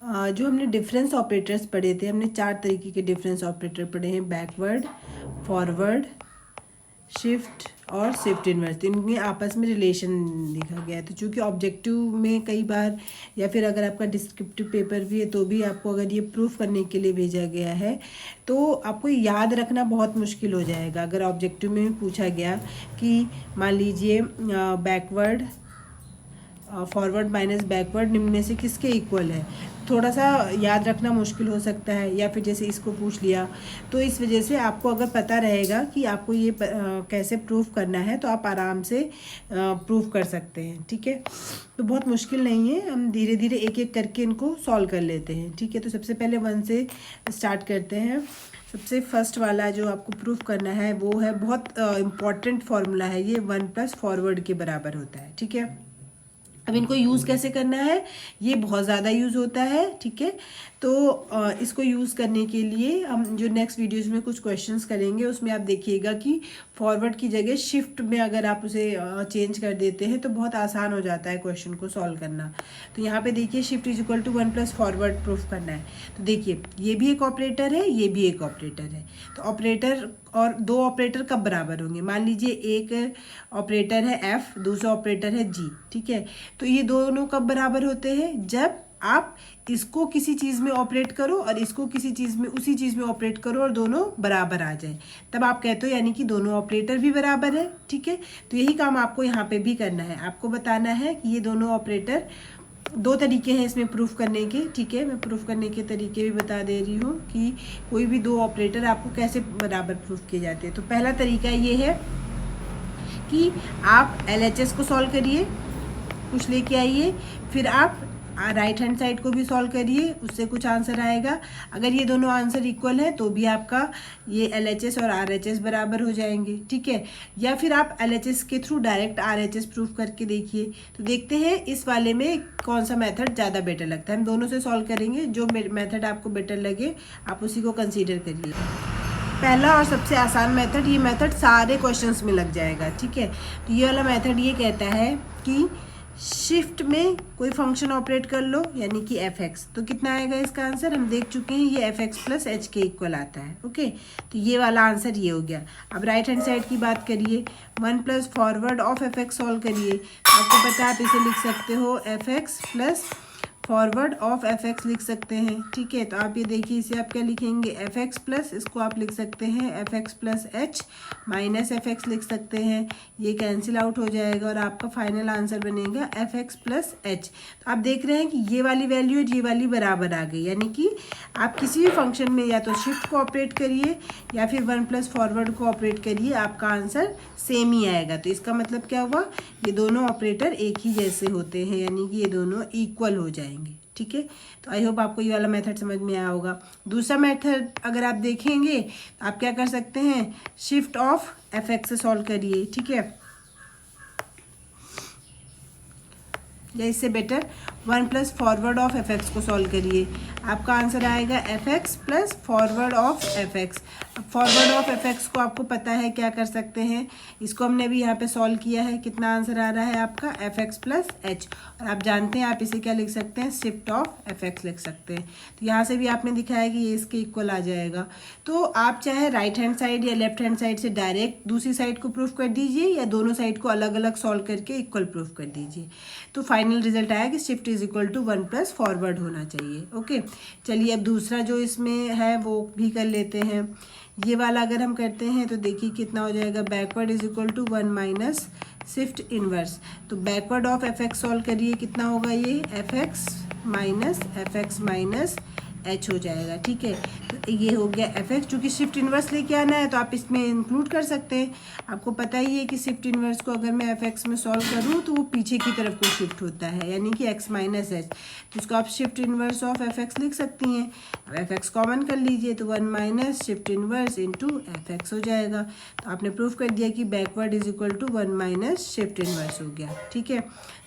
जो हमने difference operators पढ़े थे, हमने 4 तरीके के डिफरेंस ऑपरेटर पढ़े हैं, बैकवर्ड, फॉरवर्ड, शिफ्ट और शिफ्ट इनवर्स। तो इनमें आपस में रिलेशन लिखा गया है। तो चूँकि ऑब्जेक्टिव में कई बार या फिर अगर आपका डिस्क्रिप्टिव पेपर भी है तो भी आपको अगर ये प्रूफ करने के लिए भेजा गया है तो आपको याद रखना बहुत मुश्किल हो जाएगा। अगर ऑब्जेक्टिव में पूछा गया कि मान लीजिए बैकवर्ड फॉरवर्ड माइनस बैकवर्ड निम्न में से किसके इक्वल है, थोड़ा सा याद रखना मुश्किल हो सकता है। या फिर जैसे इसको पूछ लिया, तो इस वजह से आपको अगर पता रहेगा कि आपको ये कैसे प्रूफ करना है तो आप आराम से प्रूफ कर सकते हैं। ठीक है, तो बहुत मुश्किल नहीं है, हम धीरे धीरे एक एक करके इनको सॉल्व कर लेते हैं। ठीक है, तो सबसे पहले 1 से स्टार्ट करते हैं। सबसे फर्स्ट वाला जो आपको प्रूफ करना है वो है, बहुत इम्पॉर्टेंट फार्मूला है ये, 1 प्लस फॉरवर्ड के बराबर होता है। ठीक है, अब इनको यूज़ कैसे करना है, ये बहुत ज़्यादा यूज़ होता है। ठीक है, तो इसको यूज़ करने के लिए हम जो नेक्स्ट वीडियोस में कुछ क्वेश्चंस करेंगे उसमें आप देखिएगा कि फॉरवर्ड की जगह शिफ्ट में अगर आप उसे चेंज कर देते हैं तो बहुत आसान हो जाता है क्वेश्चन को सॉल्व करना। तो यहाँ पे देखिए shift is equal to 1 plus forward proof करना है। तो देखिए ये भी एक ऑपरेटर है, ये भी एक ऑपरेटर है। तो ऑपरेटर और 2 ऑपरेटर कब बराबर होंगे, मान लीजिए एक ऑपरेटर है एफ, दूसरा ऑपरेटर है जी। ठीक है, तो ये दोनों कब बराबर होते हैं, जब आप इसको किसी चीज़ में ऑपरेट करो और इसको किसी चीज़ में, उसी चीज़ में ऑपरेट करो और दोनों बराबर आ जाए, तब आप कहते हो यानी कि दोनों ऑपरेटर भी बराबर है। ठीक है, तो यही काम आपको यहाँ पे भी करना है। आपको बताना है कि ये दोनों ऑपरेटर, 2 तरीके हैं इसमें प्रूफ करने के। ठीक है, मैं प्रूफ करने के तरीके भी बता दे रही हूँ कि कोई भी 2 ऑपरेटर आपको कैसे बराबर प्रूफ किए जाते हैं। तो पहला तरीका ये है कि आप LHS को सॉल्व करिए, कुछ लेके आइए, फिर आप राइट हैंड साइड को भी सॉल्व करिए, उससे कुछ आंसर आएगा। अगर ये दोनों आंसर इक्वल है तो भी आपका ये LHS और RHS बराबर हो जाएंगे। ठीक है, या फिर आप LHS के थ्रू डायरेक्ट RHS प्रूफ करके देखिए। तो देखते हैं इस वाले में कौन सा मेथड ज़्यादा बेटर लगता है। हम दोनों से सॉल्व करेंगे, जो मेथड आपको बेटर लगे आप उसी को कंसिडर करिए। पहला और सबसे आसान मेथड, ये मेथड सारे क्वेश्चंस में लग जाएगा। ठीक है, तो ये वाला मेथड ये कहता है कि शिफ्ट में कोई फंक्शन ऑपरेट कर लो यानी कि fx, तो कितना आएगा इसका आंसर, हम देख चुके हैं ये fx प्लस h के इक्वल आता है। ओके, तो ये वाला आंसर ये हो गया। अब राइट हैंड साइड की बात करिए, 1 plus forward of fx solve करिए। आपको पता है आप इसे लिख सकते हो fx plus forward of fx लिख सकते हैं। ठीक है, तो आप ये देखिए इसे आप क्या लिखेंगे, fx प्लस, इसको आप लिख सकते हैं fx plus h minus fx लिख सकते हैं, ये कैंसिल आउट हो जाएगा और आपका फाइनल आंसर बनेगा fx प्लस h। तो आप देख रहे हैं कि ये वाली वैल्यू और ये वाली बराबर आ गई, यानी कि आप किसी भी फंक्शन में या तो शिफ्ट को ऑपरेट करिए या फिर 1 प्लस फॉरवर्ड को ऑपरेट करिए, आपका आंसर सेम ही आएगा। तो इसका मतलब क्या हुआ, ये दोनों ऑपरेटर एक ही जैसे होते हैं, यानी कि ये दोनों इक्वल हो जाएंगे। ठीक है, तो आई होप आपको ये वाला मेथड समझ में आया होगा। दूसरा मेथड अगर आप देखेंगे तो आप क्या कर सकते हैं, शिफ्ट ऑफ fx से सॉल्व करिए। ठीक है, या इससे better 1 plus forward of fx को सॉल्व करिए, आपका आंसर आएगा fx plus forward of fx। अब फॉरवर्ड ऑफ fx को आपको पता है क्या कर सकते हैं, इसको हमने भी यहाँ पे सॉल्व किया है, कितना आंसर आ रहा है आपका fx प्लस h, और आप जानते हैं आप इसे क्या लिख सकते हैं, शिफ्ट ऑफ fx लिख सकते हैं। तो यहाँ से भी आपने दिखाया कि ये इसके इक्वल आ जाएगा। तो आप चाहे राइट हैंड साइड या लेफ्ट हैंड साइड से डायरेक्ट दूसरी साइड को प्रूफ कर दीजिए या दोनों साइड को अलग अलग सॉल्व करके इक्वल प्रूफ कर दीजिए। तो फाइनल रिजल्ट आया कि shift is equal to 1 plus forward होना चाहिए। ओके, चलिए अब दूसरा जो इसमें है वो भी कर लेते हैं। ये वाला अगर हम करते हैं तो देखिए कितना हो जाएगा, backward is equal to 1 minus shift inverse. तो बैकवर्ड ऑफ fx सॉल्व करिए, कितना होगा ये fx माइनस h हो जाएगा। ठीक है, तो ये हो गया fx, चूँकि शिफ्ट इन्वर्स लेके आना है तो आप इसमें इंक्लूड कर सकते हैं। आपको पता ही है कि शिफ्ट इन्वर्स को अगर मैं fx में सॉल्व करूँ तो वो पीछे की तरफ को शिफ्ट होता है, यानी कि x माइनस h, तो इसको आप शिफ्ट इन्वर्स ऑफ fx लिख सकती हैं। अब fx कॉमन कर लीजिए तो 1 minus shift inverse into fx हो जाएगा। तो आपने प्रूफ कर दिया कि backward is equal to 1 minus shift inverse हो गया। ठीक है,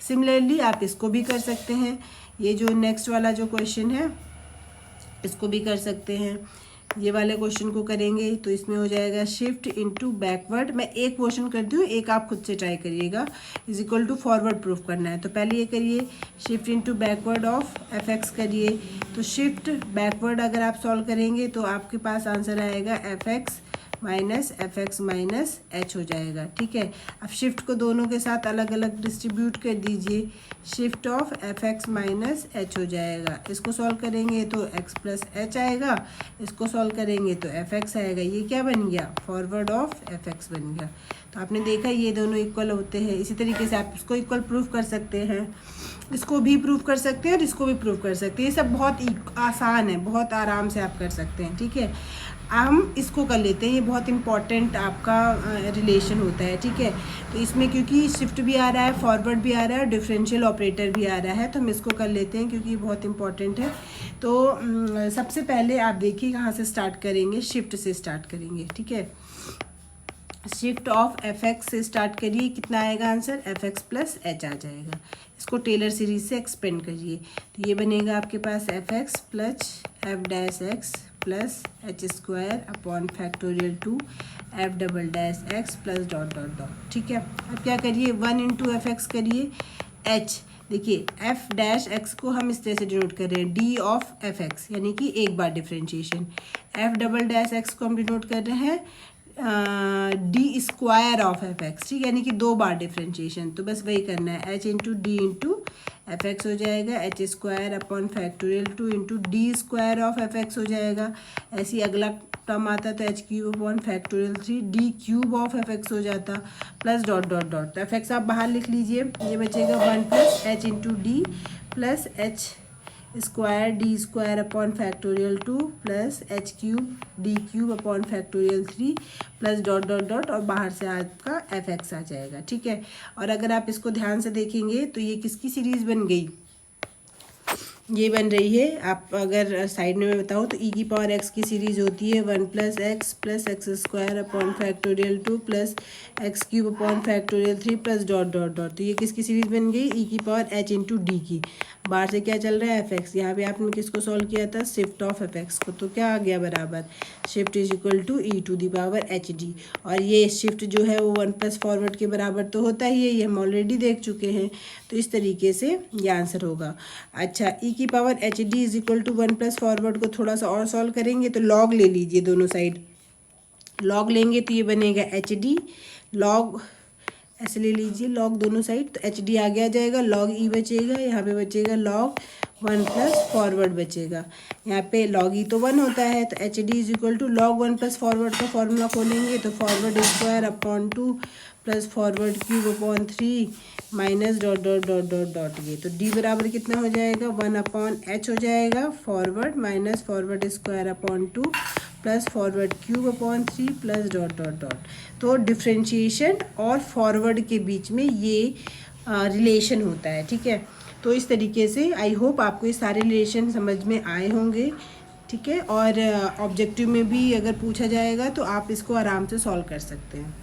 सिमिलरली आप इसको भी कर सकते हैं। ये जो नेक्स्ट वाला जो क्वेश्चन है इसको भी कर सकते हैं। ये वाले क्वेश्चन को करेंगे तो इसमें हो जाएगा शिफ्ट इनटू बैकवर्ड। मैं एक क्वेश्चन करती हूँ, एक आप खुद से ट्राई करिएगा। Is equal to forward proof करना है। तो पहले ये करिए, shift into backward of F X करिए। तो शिफ्ट बैकवर्ड अगर आप सॉल्व करेंगे तो आपके पास आंसर आएगा एफ एक्स माइनस एच हो जाएगा। ठीक है, अब शिफ्ट को दोनों के साथ अलग अलग डिस्ट्रीब्यूट कर दीजिए। Shift of F x minus H हो जाएगा। इसको सॉल्व करेंगे तो एक्स प्लस एच आएगा, इसको सॉल्व करेंगे तो एफ एक्स आएगा। ये क्या बन गया, फॉरवर्ड ऑफ एफ एक्स बन गया। तो आपने देखा ये दोनों इक्वल होते हैं। इसी तरीके से आप इसको इक्वल प्रूफ कर सकते हैं, इसको भी प्रूफ कर सकते हैं और इसको भी प्रूफ कर सकते हैं। ये सब बहुत आसान है, बहुत आराम से आप कर सकते हैं। ठीक है, हम इसको कर लेते हैं, ये बहुत इंपॉर्टेंट आपका रिलेशन होता है। ठीक है, तो इसमें क्योंकि शिफ्ट भी आ रहा है, फॉरवर्ड भी आ रहा है और डिफरेंशियल ऑपरेटर भी आ रहा है, तो हम इसको कर लेते हैं क्योंकि ये बहुत इंपॉर्टेंट है। तो सबसे पहले आप देखिए कहाँ से स्टार्ट करेंगे, शिफ्ट से स्टार्ट करेंगे। ठीक है, शिफ्ट ऑफ एफ एक्स से स्टार्ट करिए। कितना आएगा answer, F X plus H आ जाएगा। इसको टेलर सीरीज से एक्सपेंड करिए तो ये बनेगा आपके पास F X plus F dash X plus H square upon factorial two F double dash X plus dot dot dot. ठीक है, अब क्या करिए, 1 इंटू एफ एक्स करिए। एच देखिए, एफ डैश एक्स को हम इस तरह से डिनोट कर रहे हैं, डी ऑफ एफ एक्स, यानी कि एक बार differentiation. F double dash x को हम डिनोट कर रहे हैं d square of F x. ठीक है, यानी कि 2 बार डिफ्रेंशिएशन। तो बस वही करना है, H into D into F x हो जाएगा, H square upon factorial 2 into D square of F x हो जाएगा। ऐसे ही अगला टर्म आता तो H cube upon factorial 3 D cube of F x हो जाता, प्लस डॉट डॉट डॉट। तो एफ एक्स आप बाहर लिख लीजिए, ये बचेगा 1 plus H into D plus H square D square upon factorial 2 plus H cube D cube upon factorial 3 plus dot dot dot, और बाहर से आपका एफ एक्स आ जाएगा। ठीक है, और अगर आप इसको ध्यान से देखेंगे तो ये किसकी सीरीज़ बन गई, ये बन रही है, आप अगर साइड में मैं बताऊँ तो ई की पावर एक्स की सीरीज़ होती है 1 plus x square upon factorial 2 plus x cube upon factorial 3 plus dot dot dot. तो ये किसकी सीरीज़ बन गई, ई की पावर एच इंटू डी की। बाहर से क्या चल रहा है, एफ एक्स। यहाँ पे आपने किसको सॉल्व किया था, शिफ्ट ऑफ एफ एक्स को, तो क्या आ गया बराबर, shift is equal to E to the power H D. और ये शिफ्ट जो है वो 1 प्लस फॉरवर्ड के बराबर तो होता ही है, ये हम ऑलरेडी देख चुके हैं। तो इस तरीके से ये आंसर होगा। अच्छा, ई की power H D is equal to 1 plus forward को थोड़ा सा और सॉल्व करेंगे तो लॉग ले लीजिए, दोनों साइड लॉग लेंगे तो ये बनेगा एच डी लॉग, ऐसे ले लीजिए लॉग दोनों साइड, तो एच डी आगे आ जाएगा, लॉग ई बचेगा, यहाँ पे बचेगा लॉग 1 प्लस फॉरवर्ड बचेगा। यहाँ पे लॉग ई तो 1 होता है, तो H D is equal to log 1 plus forward का फॉर्मूला खोलेंगे तो forward square upon 2 plus forward cube upon 3 minus dot dot dot dot dot. ये तो डी बराबर कितना हो जाएगा, 1 अपॉन एच हो जाएगा, forward minus forward square upon 2 plus forward cube upon 3 plus dot dot dot. तो डिफ्रेंशिएशन और फॉरवर्ड के बीच में ये रिलेशन होता है। ठीक है, तो इस तरीके से आई होप आपको ये सारे रिलेशन समझ में आए होंगे। ठीक है, और ऑब्जेक्टिव में भी अगर पूछा जाएगा तो आप इसको आराम से सॉल्व कर सकते हैं।